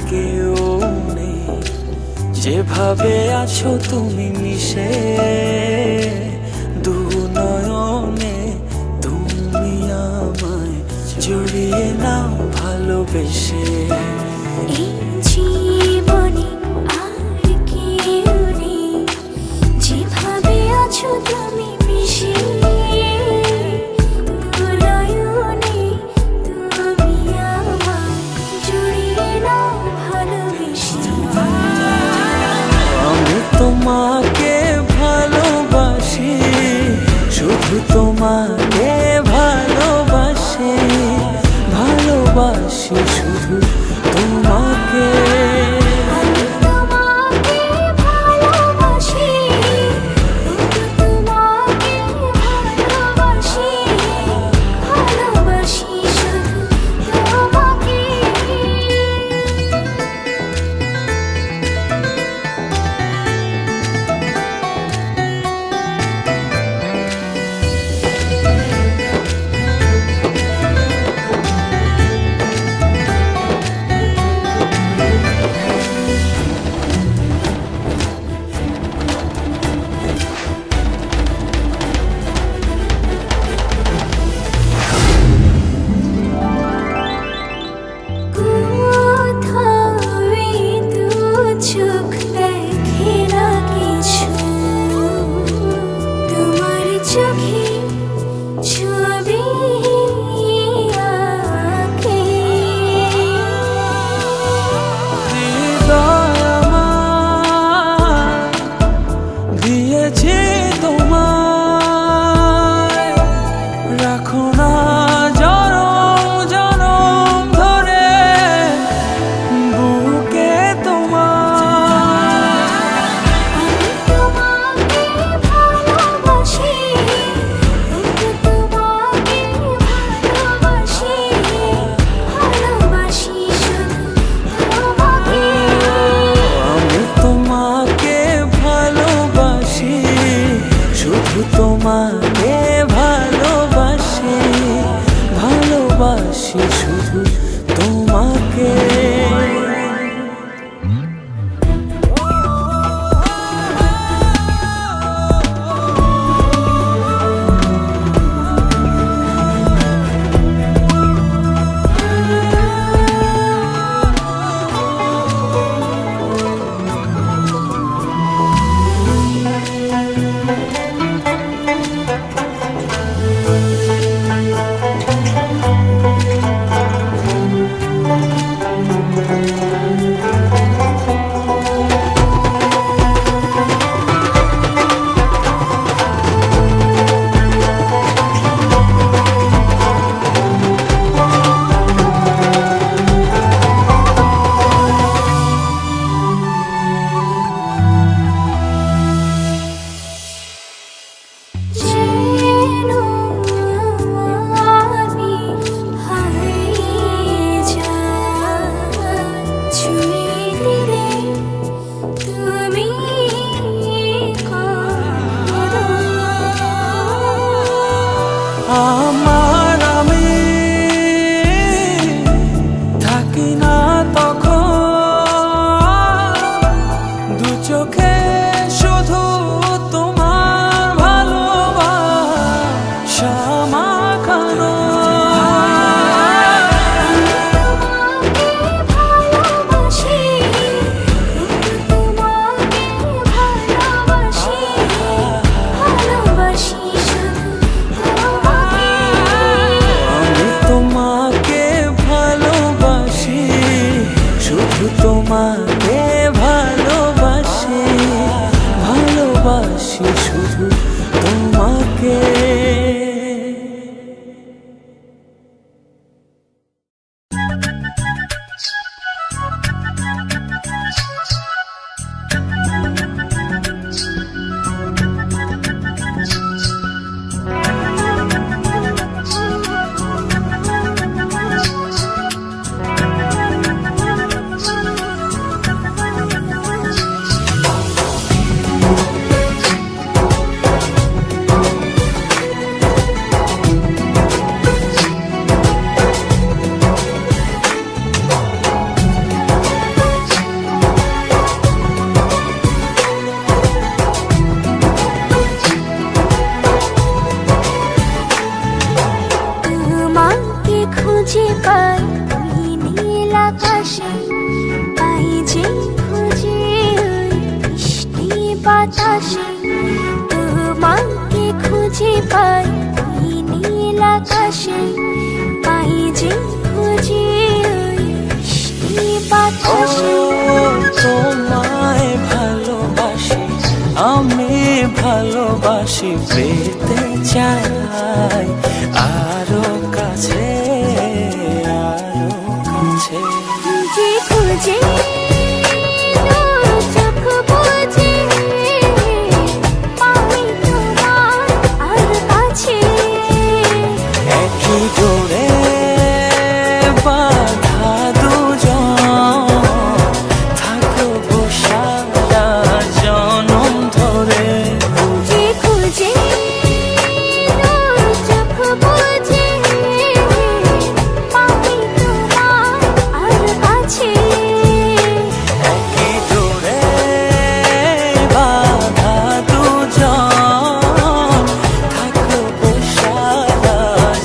কেউ নেই, যেভাবে আছো তুমি মিশে দু নয়নে, তুমি আমায় জড়িয়ে নাও ভালোবেসে। এই জীবনে আর কেউ নেই, যেভাবে আছো তুমি মিশে দু নয়নে, তুমি আমায় জড়িয়ে নাও ভালোবেসে। আমি তোমাকে ভালোবাসি, শুধু তোমাকে ভালোবাসি, ভালোবাসি শুধু তোমাকে। আমি তোমাকে ভালোবাসি, শুধু তোমাকে ভালোবাসি, ভালোবাসি শুধু তোমাকে। চোখ দেখে না কিছু, তোমার চোখে ছবি আঁকে। হৃদয় আমার দিয়েছি তোমায়, রাখো না জনম জনম ধরে বুকে তোমার। আমি তোমাকে ভালোবাসি, শুধু তোমাকে ভালোবাসি, ভালোবাসি শুধু তোমাকে। আমি তোমাকে ভালোবাসি, শুধু তোমাকে ভালোবাসি, ভালোবাসি শুধু তোমাকে। যেন আমি হারিয়ে যাই, ছুঁয়ে দিলে তুমি কাঁদো। আমার আমি থাকি না তখন, দু চোখে শুধু তোমার ভালোবাসা মাখানো। তোমাকে ভালোবাসি, শুধু তোমাকে ভালোবাসি, ভালোবাসি শুধু তোমাকে। আমি তোমাকে ভালোবাসি, শুধু তোমাকে ভালোবাসি, ভালোবাসি শুধু তোমাকে। বাতাসে তোমাকে খুঁজে পাই এই নীল আকাশে, পাই যে খুঁজে ওই সেই বাতাসে। তোমায় ভালোবাসি, আমি ভালোবাসি, পেতে চাই আরো কাছে, আরো কাছে। যে খুঁজে চোখ বুজে পাই তোমার আর কাছে, একই ডোরে বাঁধা দুজন, থাকবো সারা জনম ধরে। যে খুঁজে চোখ বুজে পাই তোমার আর কাছে, একই ডোরে বাঁধা দুজন, থাকবো সারা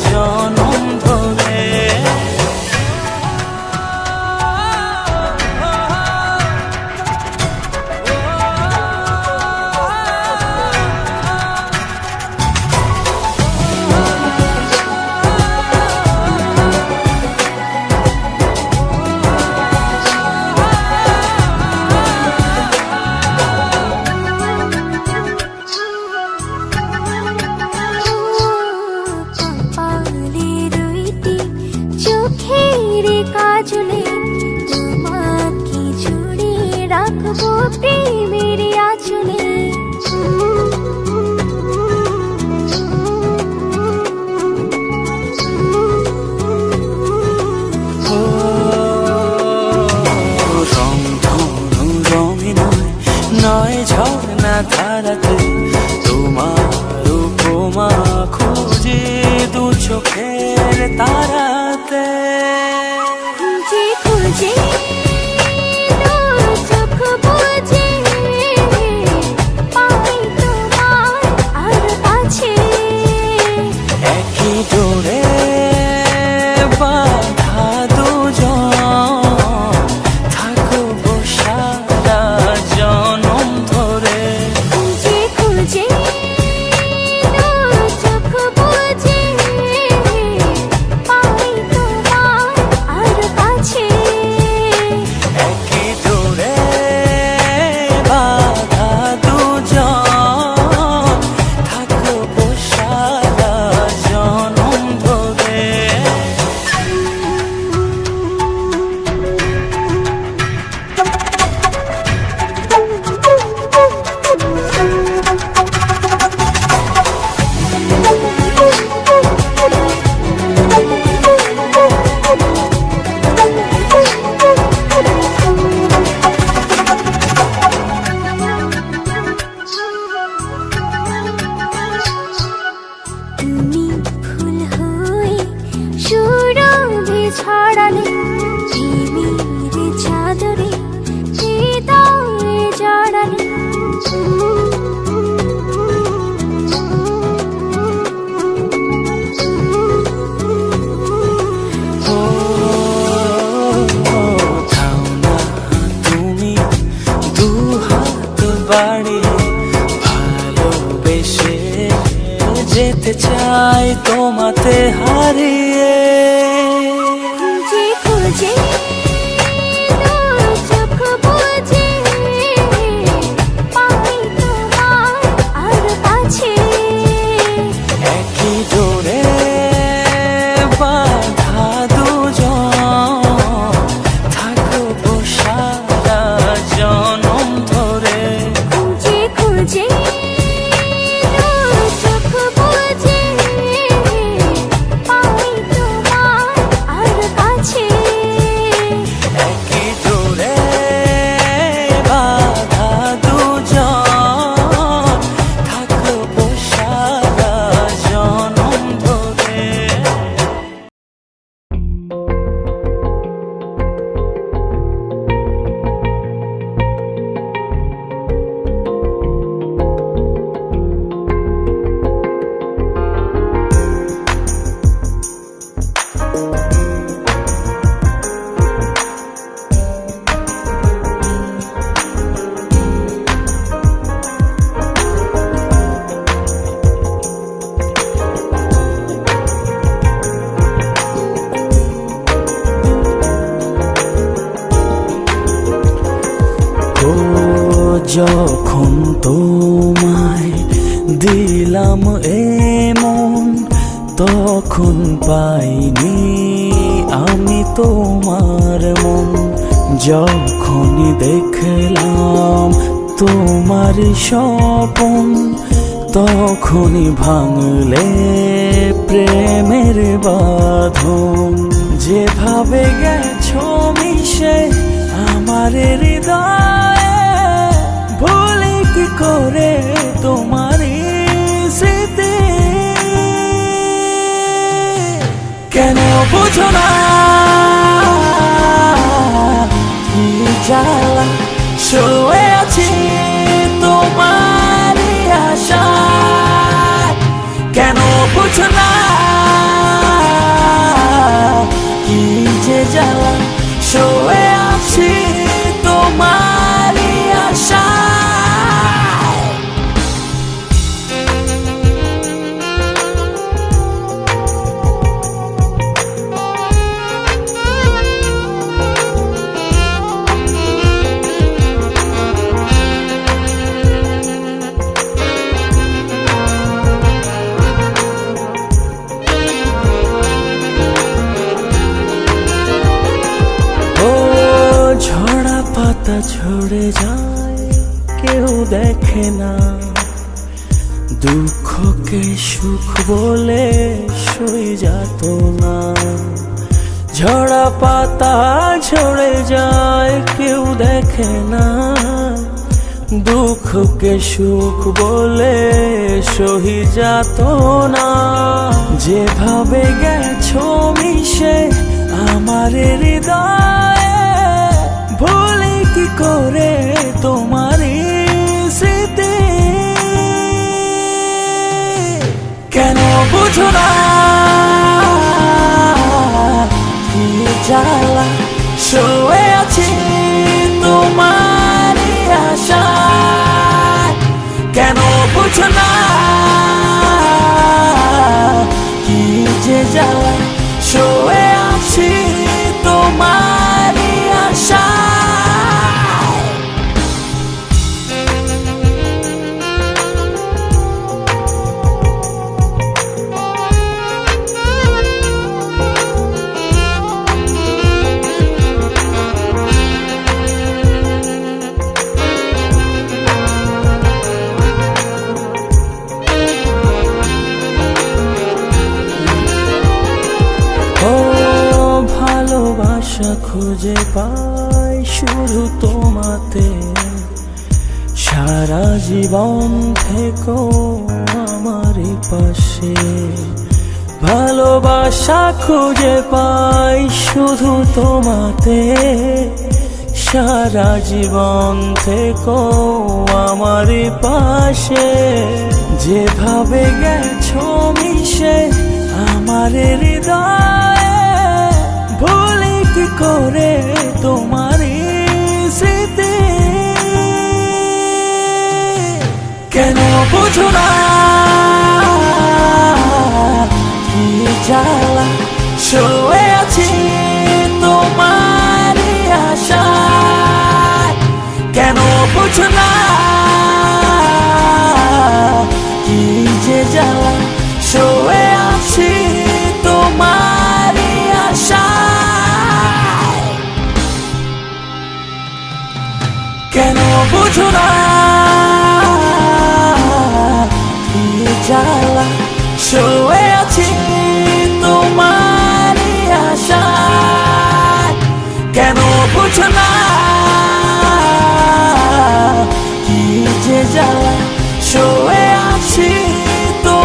জনম ধরে। কপালের রুইটি চোখের কাজলে তোমাকে জুড়ে রাখবো প্রেমের আঁচলে। ও রং ধনু রঙে নয়, নয় ঝর্ণা ধারাতে, তোমার উপমা খুঁজে দু চোখের তারাতে। যে খুঁজে চোখ বুজে পাই তোমার আর কাছে, একই ডোরে বাঁধা দুজন, থাকবো সারা জনম ধরে। যে খুঁজে চোখ বুজে পাই তোমার আর কাছে, একই ডোরে বাঁধা দুজন, থাকবো সারা জনম ধরে। তুমি ফুল হয়ে সুরভি ছড়ালে প্রেমের চাদরে হৃদয়ে জড়ালে, ও থাও না তুমি দু হাত বাড়িয়ে, ভালোবেসে যেতে চাই তোমাতে হারিয়ে। যে খুঁজে চোখ বুজে পাই তোমার আর কাছে, একই ডোরে বাঁধা দুজন, থাকবো সারা জনম ধরে। যে খুঁজে চোখ বুজে পাই তোমার আর কাছে, যখন তোমায় দিলাম এমন, তখন পাইনি আমি তোমার মন। যখনই দেখলাম তোমার স্বপন, তখনই ভাঙলে প্রেমের বাঁধন। যেভাবে গেছো মিশে আমার হৃদয়ে, ভুলি কি করে তোমারই স্মৃতি। কেন বুঝো না কি জ্বালা, শুয়ে আছি তোমারই আশায়। কেন বুঝো না কি যে জ্বালা, শুয়ে আছি তোমারই আশায়। ঝরা পাতা ঝরে যায়, কেউ দেখে না দুঃখকে সুখ বলে সই যেত না। ঝরা পাতা ঝরে যায়, কেউ দেখে না দুঃখকে সুখ বলে সহি যেত না। যেভাবে গেছো মিশে আমার হৃদয়ে, ভুলি কি করে তোমারই স্মৃতি। কেন বুঝো না কি জ্বালা, শুয়ে আছি তোমারই আশায়। কেন বুঝো না কি যে জ্বালা, শুয়ে আছি তোমারই আশায়। ভালোবাসা খুঁজে পাই শুধু তোমাতে, সারা জীবন থেকো আমারই পাশে। ভালোবাসা খুঁজে পাই শুধু তোমাতে, সারা জীবন থেকো আমারই পাশে। যেভাবে গেছো মিশে আমার হৃদয়ে, ভুলি কি করে তোমারই স্মৃতি। কেন বুঝো না কি জ্বালা, শুয়ে আছি তোমারই আশায়। কেন বুঝো না কি যে জ্বালা, শুয়ে আছি তোমারই আশায়। কেন বুঝো না কি জ্বালা, শুয়ে আছি তোমারই আশায়। কেন বুঝো না কি যে জ্বালা, শুয়ে আছি তো।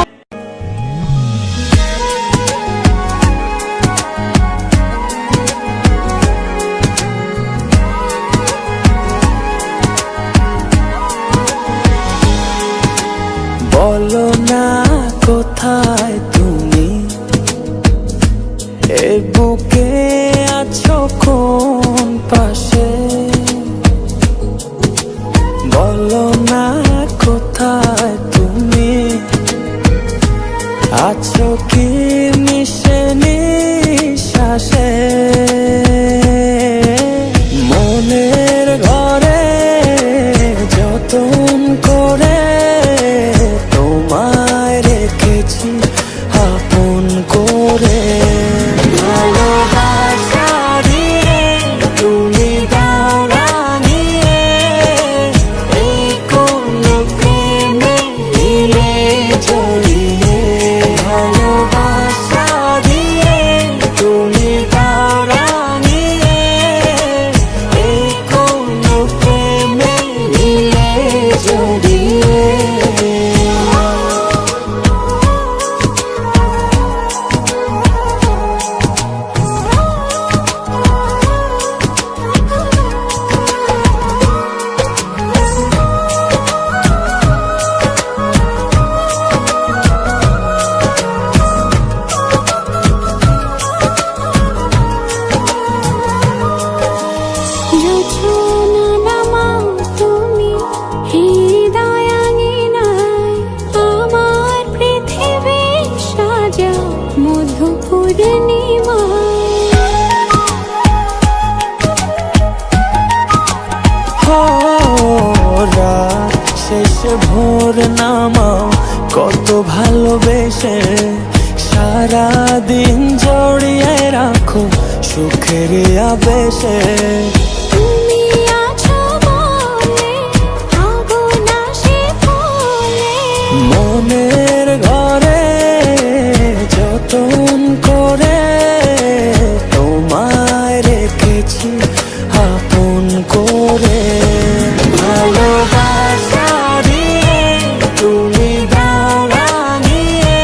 বলো না কোথায় তুমি, এ বুকে আছো কোন পাশে। বলো না কোথায় তুমি, যতন করে তোমায় রেখেছি আপন করে। ভালোবাসা দিয়ে তুমি দাও রাঙিয়ে, এই কোন প্রেমে দিলে জড়িয়ে। ভালোবাসা দিয়ে তুমি দাও রাঙিয়ে, এই কোন প্রেমে দিলে জড়িয়ে। যোছনা নামাও তুমি হৃদয় আঙিনায়, আমার পৃথিবী সাজাও মধু পূর্ণিমায়। রাত শেষে ভোর নামাও কত ভালোবেসে, সারাদিন জড়িয়ে রাখো সুখের আবেশে। তুমি আছো বলে আগুন আসে ফলে, মনের ঘরে যতন করে তোমায় রেখেছি আপন করে। ভালোবাসা দিয়ে তুমি দাও রাঙিয়ে,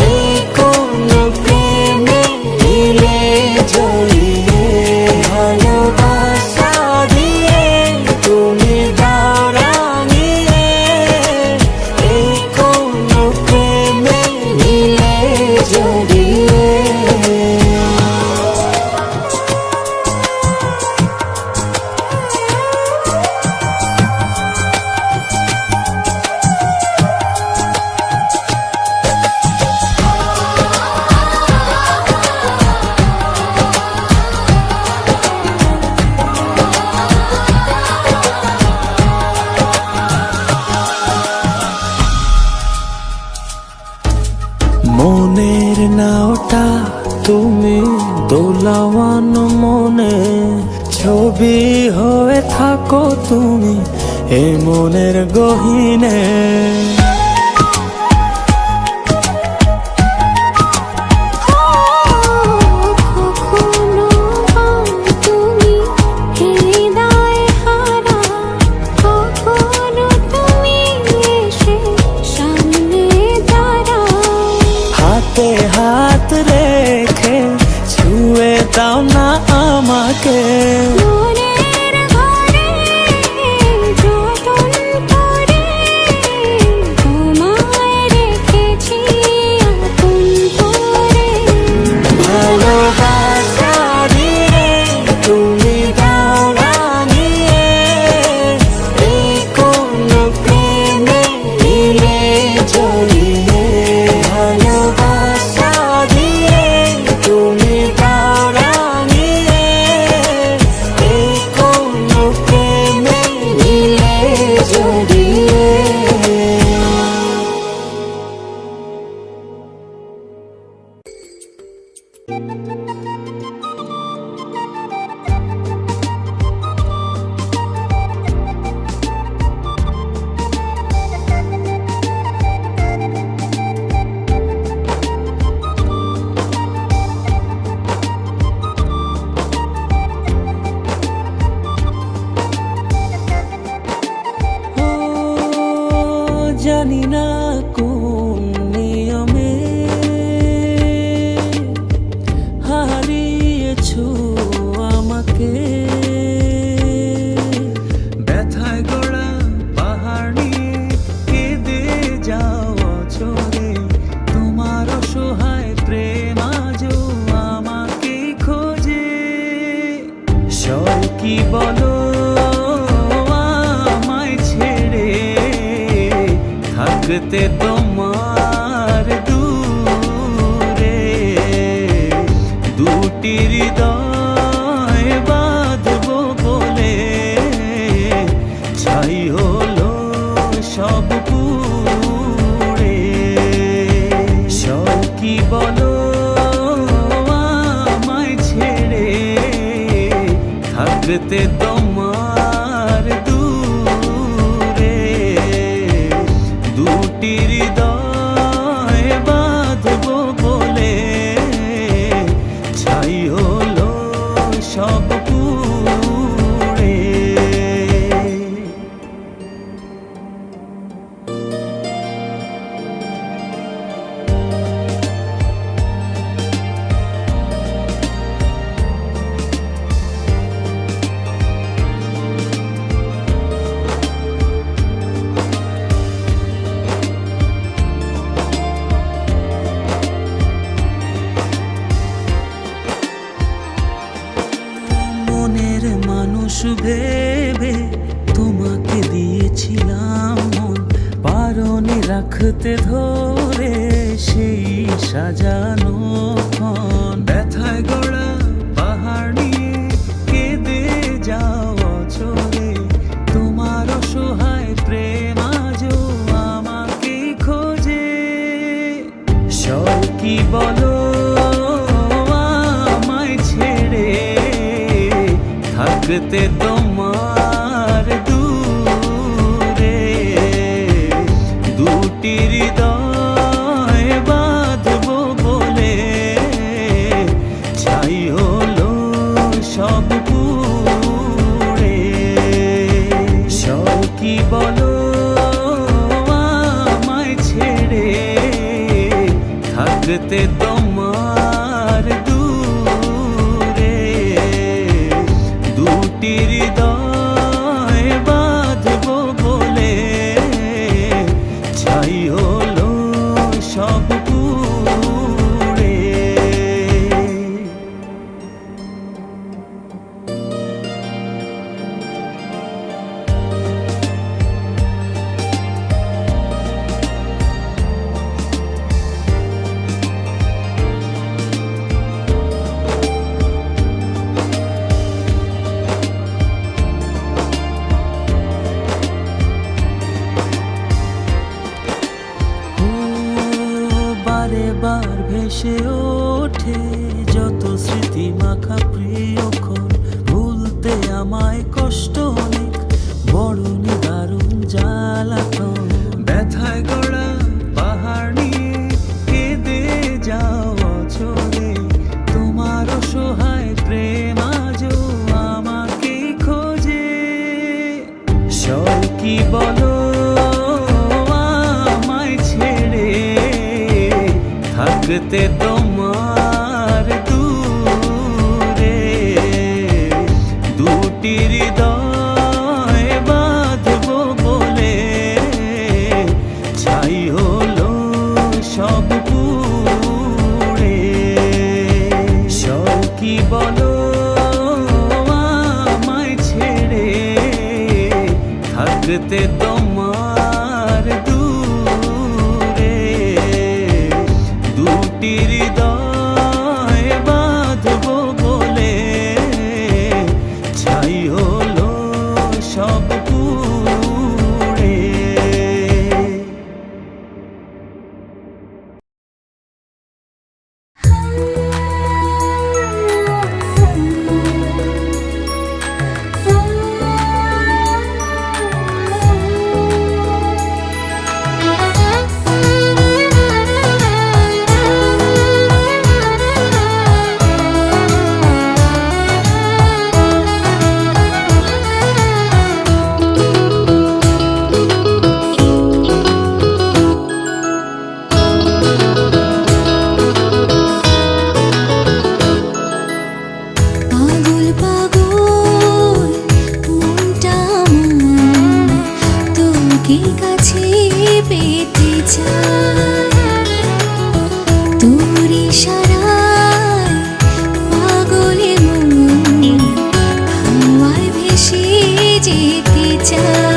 এই কোন প্রেমে দিলে জড়িয়ে। ভালোবাসা দিয়ে তুমি দাও রাঙিয়ে, এই কোন প্রেমে দিলে জড়িয়ে। মনের নাওটা তুমি দোলাওয়ান মনে, ছবি হয়ে থাকো তুমি এ মনের গহীনে। কখনো হও তুমি হৃদয় হারা, কখনো তুমি এসে সামনে দাঁড়াও। হাতে হাত রেখে ছুঁয়ে দাও না আমাকে, মনের ঘরে যতন করে তোমায় রেখেছি আপন করে। ভালোবাসা দিয়ে তুমি দাও রাঙিয়ে, এই কোন প্রেমে দিলে জড়িয়ে। ভালোবাসা দিয়ে তুমি দাও রাঙিয়ে, এই কোন প্রেমে দিলে জড়িয়ে। ও জানি না কোন নিয়মে হারিয়েছো আমাকে, ব্যথায় গড়া পাহাড় নিয়ে কেঁদে যাও অঝরে। তোমার অসহায় প্রেম আজও আমাকে খোঁজে। সয় কি বলো আমায় ছেড়ে থাকতে তোমার দূরে, দুটি হৃদয় বাঁধবো বলে ছাই হলো সব পুড়ে। কি বলো আমায় ছেড়ে থাকতে তোমার দূরে, দুটি হৃদয় বাঁধবো বলে ছাই হলো সব পুড়ে। মনের মানুষ ভেবে তোমাকে দিয়েছিলাম মন, পারনি রাখতে ধরে সেই সাজানো ক্ষণ। ব্যথায় গড়া পাহাড় নিয়ে কেঁদে যাও অচরে, তোমার অসহায় প্রেম আজও আমাকে খোঁজে। সব কি বলো আমায় ছেড়ে থাকতে তোমার দূরে, দুটি হৃদয় বাঁধবো বলে ছাই হলো সব পুড়ে। সব কি বলো আমায় ছেড়ে থাকতে তোমার দূরে, দুটি হৃদয় বাঁধবো বলে ছাই হলো সব পুড়ে। বারে বার ভেসে ওঠে যত স্মৃতি মাখা প্রিয়ক্ষণ, ভুলতে আমায় কষ্ট অনেক, বড় নিদারুণ জ্বালাতন। ব্যথায় গড়া পাহাড় নিয়ে কেঁদে যাও অচরে, তোমার অসহায় প্রেম আজও আমাকে খোঁজে। সব কি বলো আমায় ছেড়ে থাকতে তোমার দূরে, দুটি হৃদয় বাঁধবো বলে ছাই হলো সব পুড়ে। সব কি বলো আমায় ছেড়ে থাকতে তোমার দূরে, দুটি হৃদয় বাঁধবো বলে ছাই হলো সব পুড়ে। পাগল পাগল মনটা আমার তোকে কাছে পেতে চায়, তোর ইশারায় পাগলে মন হাওয়ায় ভেসে যেতে চায়।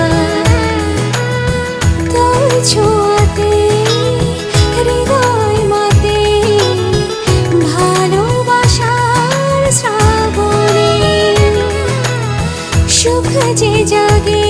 তোর ছোঁয়াতে হৃদয় মাতে ভালোবাসার শ্রাবণে সুখ যে জাগে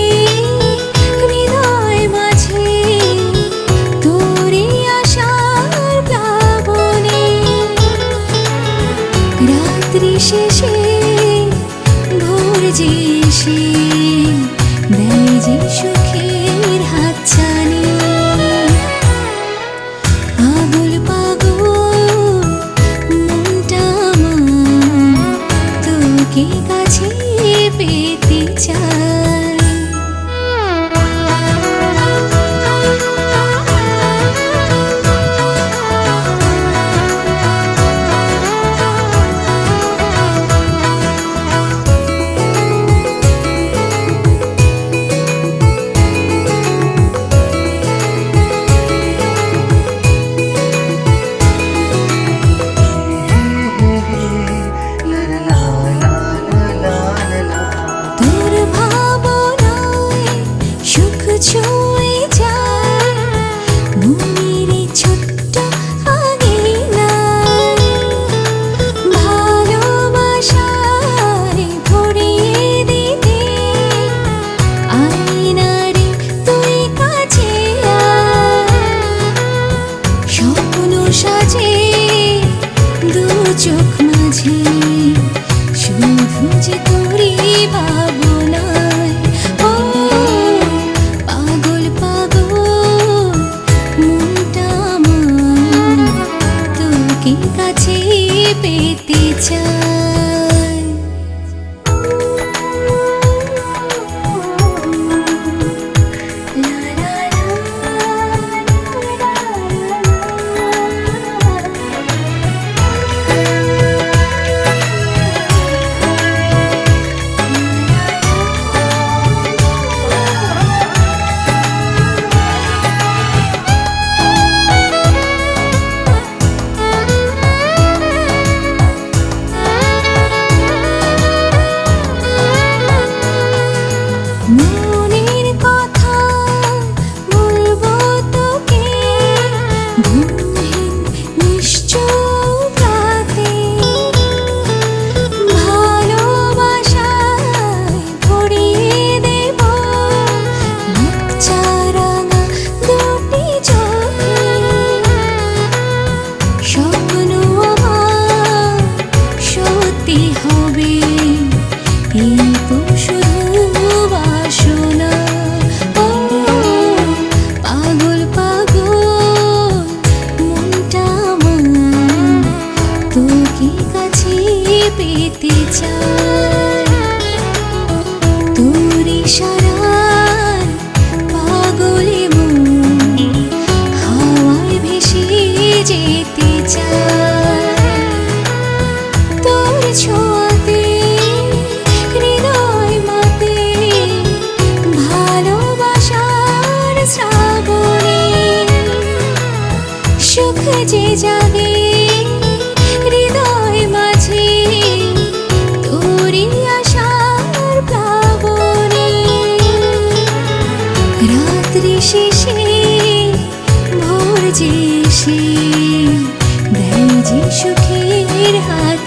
ছুঁয়ে যায় মনের এই ছোট্ট আঙিনায়। ভালোবাসায় ভরিয়ে দিতে আয়নারে তুই কাছে আয়। স্বপ্ন সাজে দু চোখ মাঝে শুধু যে তোরই ভাবনায়। ও পাগল পাগল মনটা আমার তোকে কাছে পেতে চায়। লা লা লা মনের কথা বলবো তোকে ঘুমহীন নিশ্চুপ রাতে। ভালোবাসায় ভরিয়ে দেব লজ্জারাঙা দুটি চোখে। স্বপ্ন আমার সত্যি হবে এই তো শুধু বাসনা। ও পাগল পাগল মনটা আমার তোকে কাছে পেতে চায়। তোর ইশারায় পাগলে মন হাওয়ায় ভেসে যেতে চায়। তোর ছোঁয়াতে হৃদয় মাতে ভালোবাসার শ্রাবণে সুখ যে জাগে হৃদয় মাঝে তোরই আশার প্লাবনে। রাত্রি শেষে ভোর যে এসে দেয় যে সুখের হাত